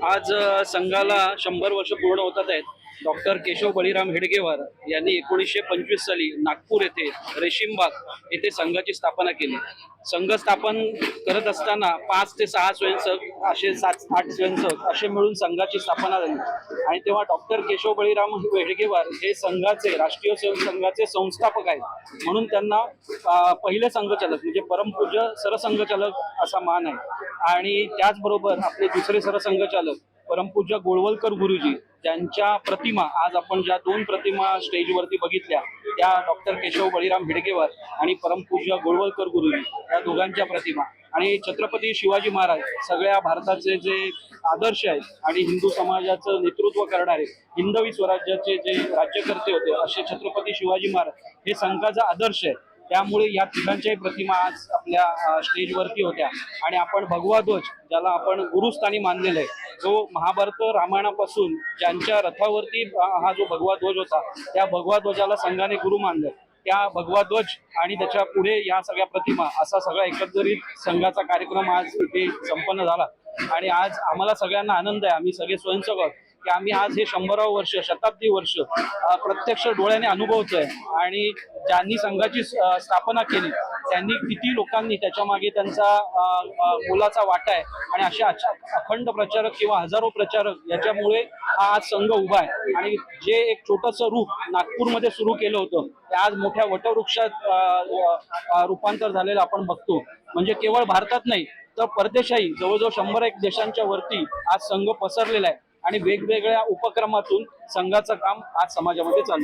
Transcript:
आज संघाला 100 वर्ष पूर्ण होतात आहेत. डॉक्टर केशव बळीराम हेडगेवार यांनी 1925 साली नागपूर येथे रेशीमबाग येथे संघाची स्थापना केली. संघ स्थापन करत असताना 5 ते 6 स्वयंसेवक असे 7-8 स्वयंसेवक असे मिळून संघाची स्थापना झाली. आणि तेव्हा डॉक्टर केशव बळीराम हेडगेवार हे संघाचे राष्ट्रीय संघाचे संस्थापक आहेत, म्हणून त्यांना पहिले संघचालक म्हणजे परमपूज्य सरसंघचालक असा मान आहे. आणि त्याचबरोबर आपले दुसरे सरसंघचालक परमपूज्य गोळवलकर गुरुजी, त्यांच्या प्रतिमा आज आपण ज्या 2 प्रतिमा स्टेजवरती बघितल्या त्या डॉक्टर केशव बळीराम हेडगेवार आणि परमपूज्य गोळवलकर गुरुजी या दोघांच्या प्रतिमा. आणि छत्रपती शिवाजी महाराज सगळ्या भारताचे जे आदर्श आहेत आणि हिंदू समाजाचं नेतृत्व करणारे हिंदवी स्वराज्याचे जे राज्यकर्ते होते असे छत्रपती शिवाजी महाराज हे संघाचा आदर्श आहे. त्यामुळे या तिघांच्याही प्रतिमा आज आपल्या स्टेजवरती होत्या. आणि आपण भगवा ध्वज ज्याला आपण गुरुस्थानी मानलेला आहे, जो महाभारत रामायणापासून ज्यांच्या रथावरती हा जो भगवा ध्वज होता त्या भगवा ध्वजाला संघाने गुरु मानलं. त्या भगवा ध्वज आणि त्याच्या पुढे या सगळ्या प्रतिमा असा सगळा एकत्रित संघाचा कार्यक्रम आज इथे संपन्न झाला. आणि आज आम्हाला सगळ्यांना आनंद आहे, आम्ही सगळे स्वयंसेवक की आम्ही आज हे 100वे वर्ष शताब्दी वर्ष प्रत्यक्ष डोळ्याने अनुभवतोय. आणि ज्यांनी संघाची स्थापना केली त्यांनी किती लोकांनी त्याच्या मागे त्यांचा मोलाचा वाटा आहे. आणि अशा अखंड प्रचारक किंवा हजारो प्रचारक याच्यामुळे हा आज संघ उभा आहे. आणि जे एक छोटंसं रूप नागपूरमध्ये सुरू केलं होतं ते आज मोठ्या वटवृक्षात रूपांतर झालेलं आपण बघतो. म्हणजे केवळ भारतात नाही तर परदेशाही जवळजवळ 101 देशांच्या वरती आज संघ पसरलेला आहे. आणि वेगवेगळ्या उपक्रमातून संघाचं काम आज समाजामध्ये चालू आहे.